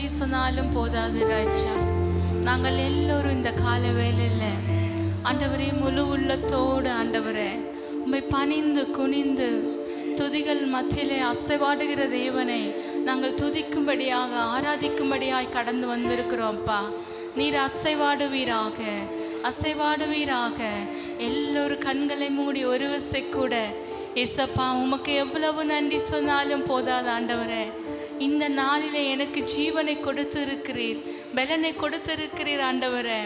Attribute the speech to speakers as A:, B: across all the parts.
A: நன்றி சொன்னாலும் போதாது ராஜா. நாங்கள் எல்லோரும் இந்த கால வேளையில் ஆண்டவரே முழு உள்ளத்தோடு ஆண்டவரே உம்மை பணிந்து குனிந்து துதிகள் மத்தியிலே அசைவாடுகிற தேவனை நாங்கள் துதிக்கும்படியாக ஆராதிக்கும்படியாய் கடந்து வந்திருக்கிறோம்ப்பா. நீர் அசைவாடுவீராக, அசைவாடுவீராக. எல்லோரும் கண்களை மூடி ஒரு விசை கூட ஏசப்பா உமக்கு எவ்வளவு நன்றி சொன்னாலும் போதாது ஆண்டவரே. இந்த நாளிலே எனக்கு ஜீவனை கொடுத்து இருக்கிறீர், பலனை கொடுத்திருக்கிறீர் ஆண்டவரே.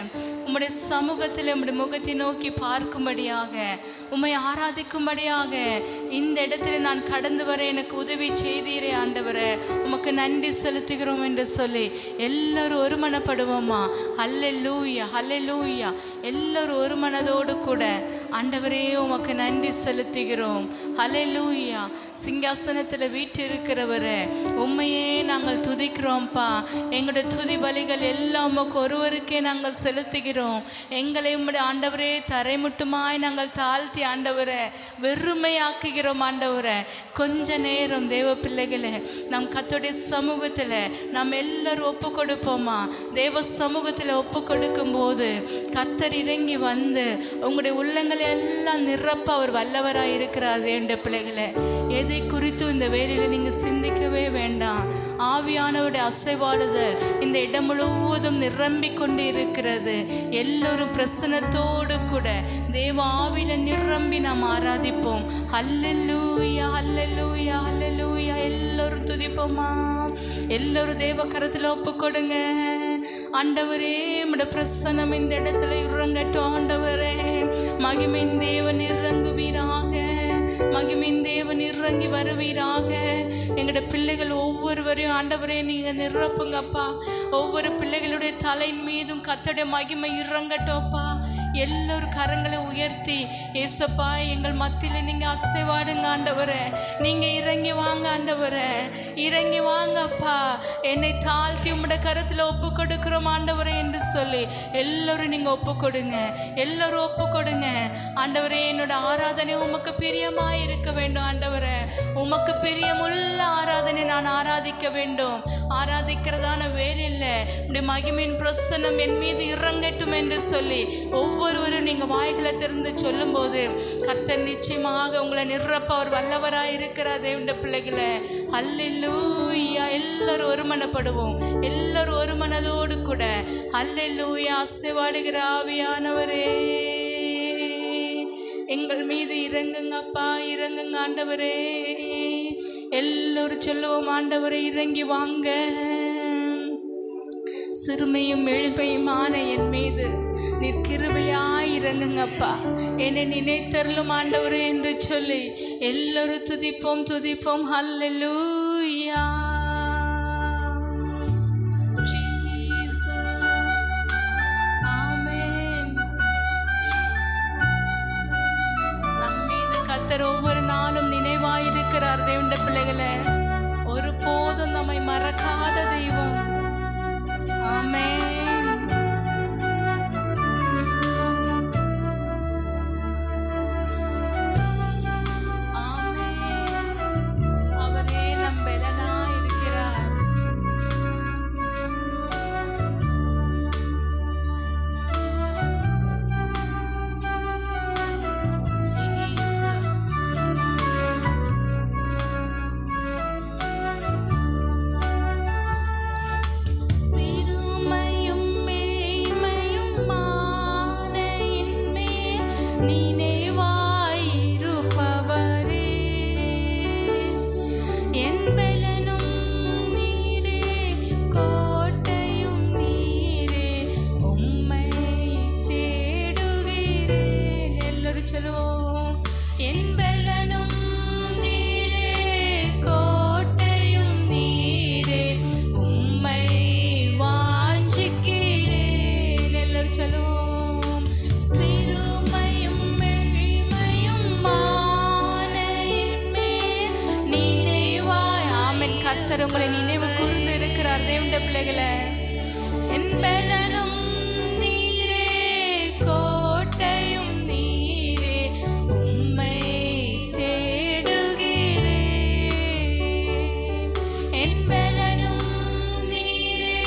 A: உம்முடைய சமூகத்தில் உம்முடைய முகத்தை நோக்கி பார்க்கும்படியாக உம்மை ஆராதிக்கும்படியாக இந்த இடத்துல நான் கடந்து வர எனக்கு உதவி செய்தீரே ஆண்டவரே. உமக்கு நன்றி செலுத்துகிறோம் என்று சொல்லி எல்லோரும் ஒரு மனப்படுவோமா? ஹல்லேலூயா, ஹல்லேலூயா. எல்லோரும் ஒரு மனதோடு கூட ஆண்டவரே உமக்கு நன்றி செலுத்துகிறோம். ஹல்லேலூயா. சிங்காசனத்தில் வீற்றிருக்கிறவரே உம்மையே நாங்கள் துதிக்கிறோம்ப்பா. எங்களுடைய துதி பலிகள் எல்லாம் உமக்கு ஒருவருக்கே நாங்கள் செலுத்துகிறோம். எங்களை உம்முடைய ஆண்டவரே தரைமுட்டுமாய் நாங்கள் தாழ்த்தி ஆண்டவரே வெறுமையாக்குகிறோம் ஆண்டவரே. கொஞ்ச நேரம் தேவ பிள்ளைகளே நம் கர்த்தருடைய சமூகத்தில் நாம் எல்லாரும் ஒப்பு கொடுப்போமா? தேவ சமூகத்தில் ஒப்பு கொடுக்கும் போது கர்த்தர் இறங்கி வந்து உங்களுடைய உள்ளங்களை எல்லாம் நிரப்ப அவர் வல்லவராக இருக்கிறார். என்ற பிள்ளைகளே எதை குறித்து இந்த வேலையில் நீங்கள் சிந்திக்கவே வேண்டாம். ஆவியானவருடைய அசைவாடுதல் இந்த இடம் முழுவதும் நிரம்பிக் கொண்டு இருக்கிறது. எல்லோரும் பிரசன்னத்தோடு கூட தேவ ஆவியில நிரம்பி நாம் ஆராதிப்போம். ஹல்லேலூயா, ஹல்லேலூயா, ஹல்லேலூயா. எல்லோரும் துதிப்போமா? எல்லோரும் தேவ கரத்தில் ஒப்பு கொடுங்க. ஆண்டவரே உம்முடைய பிரசன்னம் இந்த இடத்துல இறங்கட்டும் ஆண்டவரே. மகிமையின் தேவன் இறங்குவீராக, மகிமையின் தேவன் இறங்கி வருவீராக. எங்களுடைய பிள்ளைகள் ஒவ்வொருவரையும் ஆண்டவரே நீங்கள் நிரப்புங்கப்பா. ஒவ்வொரு பிள்ளைகளுடைய தலையின் மீதும் கர்த்தருடைய மகிமை இறங்கட்டோப்பா. எல்லோரும் கரங்களை உயர்த்தி ஏசப்பா எங்கள் மத்தியில் நீங்கள் அசைவாடுங்க ஆண்டவரே. நீங்கள் இறங்கி வாங்க ஆண்டவரே, இறங்கி வாங்கப்பா. என்னை தாழ்த்தி உம்முடைய கரத்தில் ஒப்பு கொடுக்குறோம் ஆண்டவரே என்று சொல்லி எல்லோரும் நீங்கள் ஒப்பு கொடுங்க, எல்லோரும் ஒப்பு கொடுங்க ஆண்டவரே. என்னோட ஆராதனை உமக்கு பிரியமாக இருக்க வேண்டும் ஆண்டவரே. உமக்கு பிரியமுள்ள ஆராதனை நான் ஆராதிக்க வேண்டும். ஆராதிக்கிறதான வேலையில் உடைய மகிமையின் பிரசன்னம் என் மீது இறங்கட்டும் என்று சொல்லி ஒவ்வொருவரும் நீங்கள் வாய்களை திறந்து சொல்லும்போது கர்த்தர் நிச்சயமாக உங்களை நிரப்ப அவர் வல்லவராக இருக்கிறார். தேவனுடைய பிள்ளைகளை ஹல்லேலூயா. எல்லோரும் ஒரு மனப்படுவோம், எல்லோரும் ஒரு மனதோடு கூட ஹல்லேலூயா. அசைவாடுகிற ஆவியானவரே எங்கள் மீது இறங்குங்கப்பா, இறங்குங்க ஆண்டவரே. எல்லோரும் சொல்லுவோம் ஆண்டவரே இறங்கி வாங்க. சிறுமையும் எளிமையுமான என் மீது நீர் கிருபையாய் இறங்குங்கப்பா. என்னை நினைத்தருளும் ஆண்டவரே என்று சொல்லி எல்லோரும் துதிப்போம், துதிப்போம். ஹல்லேலூயா. ஒவ்வொரு நாளும் நினைவாயிருக்கிறார். தேவனுடைய பிள்ளைகளே ஒருபோதும் நம்மை மறக்காத தெய்வம். ஆமென். ஆமென். அவரே நம் பலனாய் இருக்கிறார். கர்த்தர் உங்களை நினைவு கூர்ந்து இருக்கிறார். தேவனுடைய பிள்ளைகளை என் பலனும் நீரே, கோட்டையும் நீரே, உம்மை தேடுகிறேன். என் பலனும் நீரே,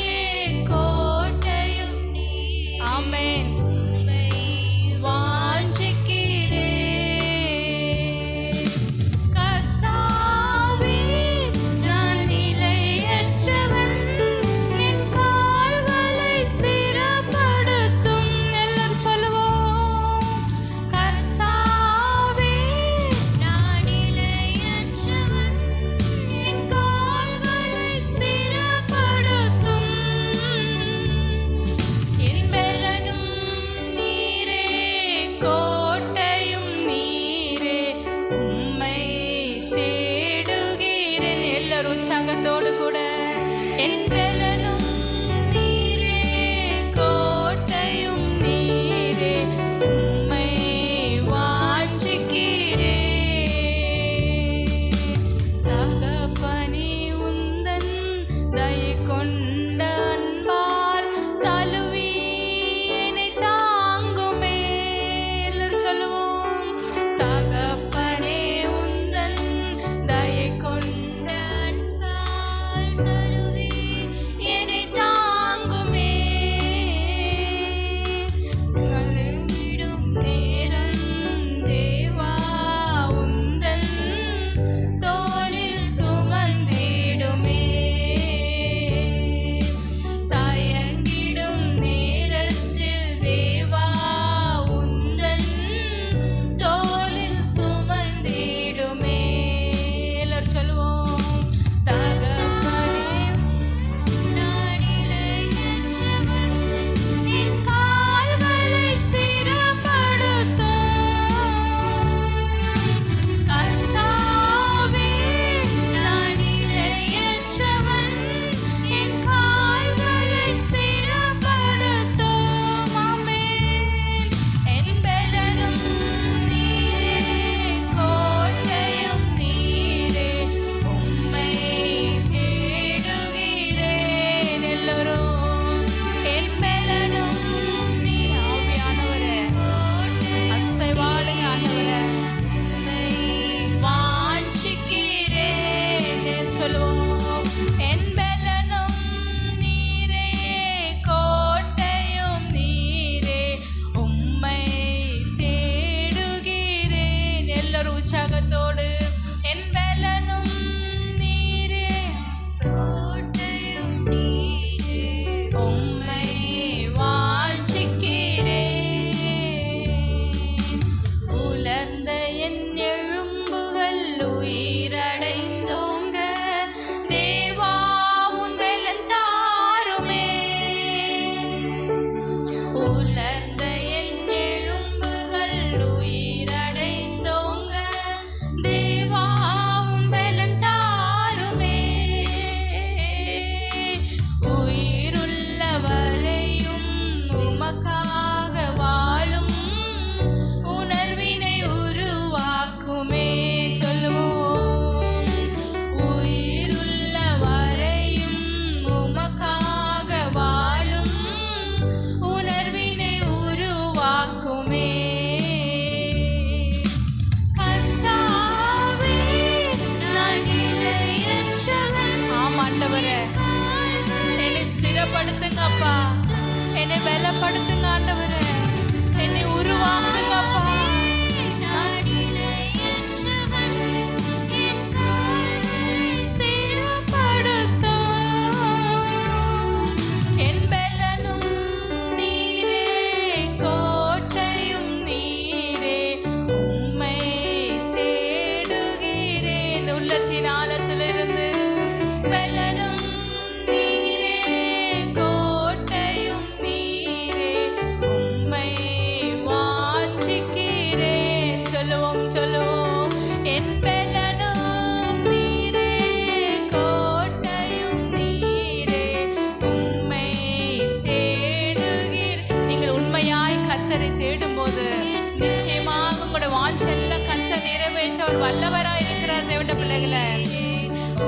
A: ஆமே. உலர்ந்த என் எலும்புகள் உயிரடைந்தோங்க, தேவாவும் பலன் தாருமே. உயிருள்ள வரையும் உமக்காக வாழும் உணர்வினை உருவாக்குமே. சொல்லுவோம். உயிருள்ள வரையும் உமக்காக வாழும் உணர்வினை உருவாக்குமே. கர்த்தாவே, நான் நிலையற்றவன். ஆமாண்டவரே, என்னை ஸ்திரப்படுத்துங்கப்பா, என்னை பலப்படுத்துங்க ஆண்டவரே, என்னை உருவாக்குங்கப்பா. நான் நிலையற்றவன், என் கால்களை ஸ்திரப்படுத்தும். என் பலனும் நீரே, கோட்டையும் நீரே, உம்மை தேடுகிறேன். உள்ளத்தின் ஆழத்திலிருந்து பலனும் நீரே, கோட்டையும் நீரே, உம்மை வாஞ்சிக்கிறேன். சொல்லுவோம், சொல்லுவோம். என் பலனும் நீரே, கோட்டையும் நீரே, உம்மை தேடுகிறேன். நீங்கள் உண்மையாய் கர்த்தரை தேடும்போது நிச்சயமாக உங்களோட வாஞ்செல்லாம் கர்த்தர் நிறைவேற்ற அவர் வல்லவராய் இருக்கிறார். தேவனுடைய பிள்ளைகளே,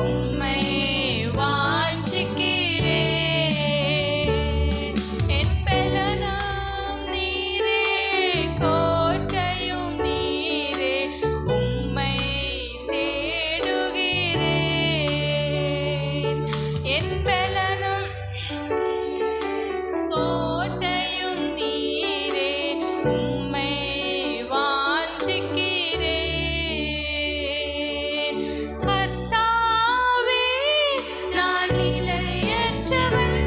A: உம்மை வாஞ்சிக்கிறேன். என் பலனும் நீரே, கோட்டையும் நீரே, உம்மை தேடுகிறேன். என் பலனும் கோட்டையும் நீரே, உம்மை வாஞ்சிக்கிறேன். கர்த்தாவே, நான் நிலையற்றவன்,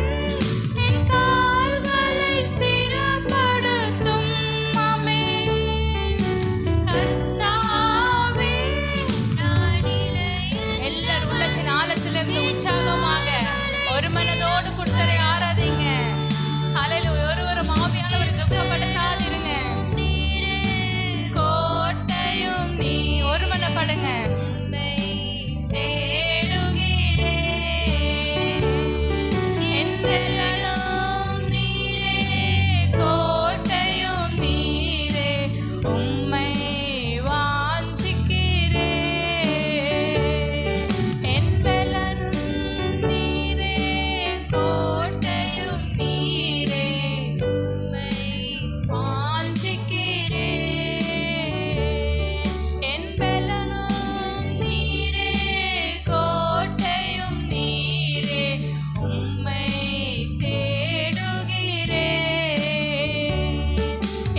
A: என் கால்களை ஸ்திரப்படுத்தும். ஆமே. கர்த்தாவே, நான் நிலையற்றவன். எல்லாரும் உள்ளத்தின் ஆழத்திலிருந்து உற்சாகமாக ஒரு மனதோடு கொடுத்தரை ஆராதிங்க. ஹல்லேலூயா. ஒரு ஆவியானவரை துக்கப்படுத்தாதிருங்க. கோட்டையும் நீ ஒரு மனப்படுங்க. தேடுகிறேன். என் பலனும் நீரே, கோட்டையும் நீரே, உம்மை வாஞ்சிக்கிறேன். என் பலனும் நீரே, கோட்டையும் நீரே, உம்மை வாஞ்சிக்கிறேன். என் பலனும் நீரே, கோட்டையும் நீரே, உம்மை தேடுகிறேன்.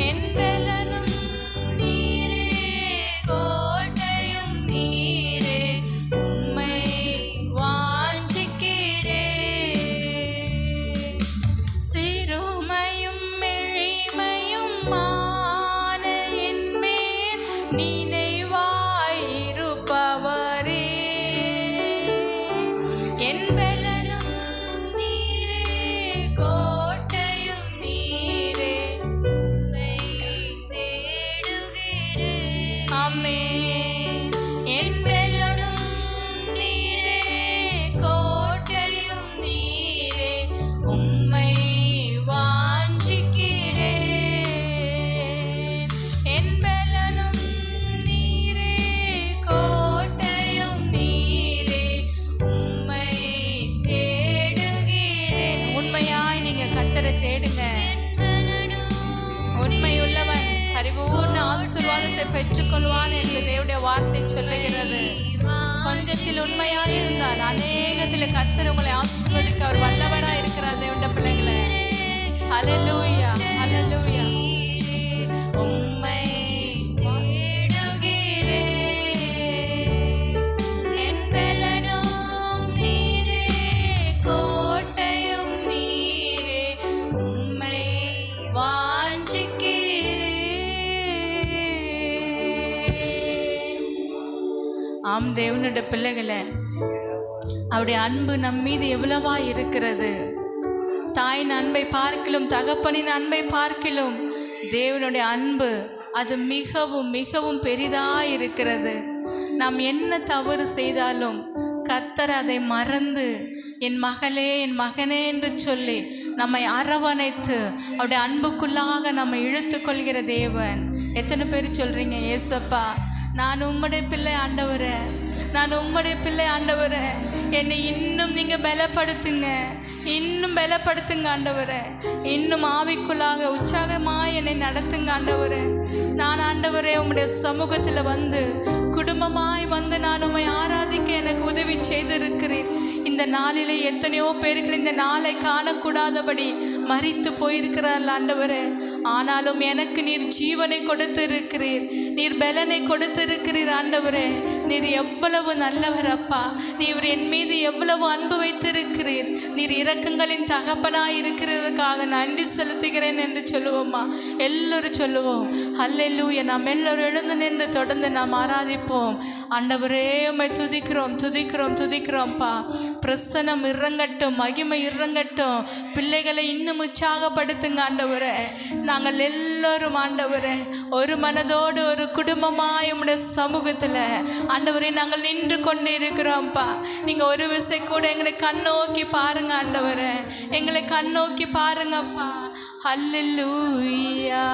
A: என் பலனும் நீரே, கோட்டையும் நீரே, உம்மை வாஞ்சிக்கிறேன். சிறுமையும் எளிமையுமான என்மேல் நினைவாயிருப்பவரே. என் பலனும் நீரே, கோட்டையும் நீரே, உம்மை தேடுகிறேன். ஆமென். என் பலனும் நீரே, கோட்டையும் நீரே, உம்மை வாஞ்சிக்கிறேன். என் பலனும் நீரே, கோட்டையும் நீரே, உம்மை தேடுகிறேன். உண்மையாய் நீங்க கர்த்தரை தேடுங்க. உண்மையுள்ளவன் பரிபூர்ண ஆசீர்வாதத்தை பெற்றுக்கொள்வான் என்று தேவனுடைய வார்த்தை சொல்லுகிறது. கொஞ்சத்தில் உண்மையாயிருந்தால் அநேகத்தில் கர்த்தர் உங்களை ஆசீர்வதிக்க அவர் வல்லவராய் இருக்கிறார். தேவனுடைய பிள்ளைகளே, ஹல்லேலூயா, ஹல்லேலூயா. உம்மை தேடுகிறேன். என் பலனும் நீரே, கோட்டையும் நீரே, உம்மை வாஞ்சிக்கிறேன். ஆம் தேவனுடைய பிள்ளைகளே, அவருடைய அன்பு நம் மீது எவ்வளவா இருக்கிறது. தாயின் அன்பை பார்க்கிலும் தகப்பனின் அன்பை பார்க்கிலும் தேவனுடைய அன்பு அது மிகவும் மிகவும் பெரிதாக இருக்கிறது. நாம் என்ன தவறு செய்தாலும் கர்த்தர் அதை மறந்து என் மகளே என் மகனே என்று சொல்லி நம்மை அரவணைத்து அவருடைய அன்புக்குள்ளாக நம்மை இழுத்து கொள்கிற தேவன். எத்தனை பேர் சொல்கிறீங்க, ஏசப்பா நான் உம்முடைய பிள்ளை ஆண்டவரே, நான் உம்முடைய பிள்ளை ஆண்டவரே, என்னை இன்னும் நீங்கள் பலப்படுத்துங்க, இன்னும் பலப்படுத்துங்க ஆண்டவரே, இன்னும் ஆவிக்குள்ளாக உற்சாகமாக என்னை நடத்துங்க ஆண்டவரே. நான் ஆண்டவரே உம்முடைய சமூகத்தில் வந்து குடும்பமாய் வந்து நான் உம்மை ஆராதிக்க எனக்கு உதவி செய்திருக்கிறேன். இந்த நாளிலே எத்தனையோ பேர்கள் இந்த நாளை காணக்கூடாதபடி மரித்து போயிருக்கிறார்கள் ஆண்டவரே. ஆனாலும் எனக்கு நீர் ஜீவனை கொடுத்து இருக்கிறீர், நீர் பலனை கொடுத்து இருக்கிறீர் ஆண்டவரே. நீர் எவ்வளவு நல்லவர் அப்பா, நீர் என் மீது எவ்வளவு அன்பு வைத்திருக்கிறீர். நீர் இரக்கங்களின் தகப்பனாய் இருக்கிறதுக்காக நன்றி செலுத்துகிறேன் என்று சொல்லுவோம்மா. எல்லோரும் சொல்லுவோம் அல்லேலூயா. நாம் எல்லோரும் எழுந்து நின்று தொடர்ந்து நாம் ஆராதிப்போம். ஆண்டவரே உம்மை துதிக்கிறோம் துதிக்கிறோம் துதிக்கிறோம்ப்பா. பிரசனம் இறங்கட்டும், மகிமை இறங்கட்டும். பிள்ளைகளை இன்னும் உற்சாகப்படுத்துங்க ஆண்டவரே. நாங்கள் எல்லோரும் ஆண்டவரே ஒரு மனதோடு ஒரு குடும்பமாய் உம்முடைய சமூகத்தில் ஆண்டவரே நாங்கள் நின்று கொண்டு இருக்கிறோம்ப்பா. நீங்கள் ஒரு விசை கூட எங்களை கண்ணோக்கி பாருங்க ஆண்டவரே, எங்களை கண்ணோக்கி பாருங்கப்பா. அல்லேலூயா.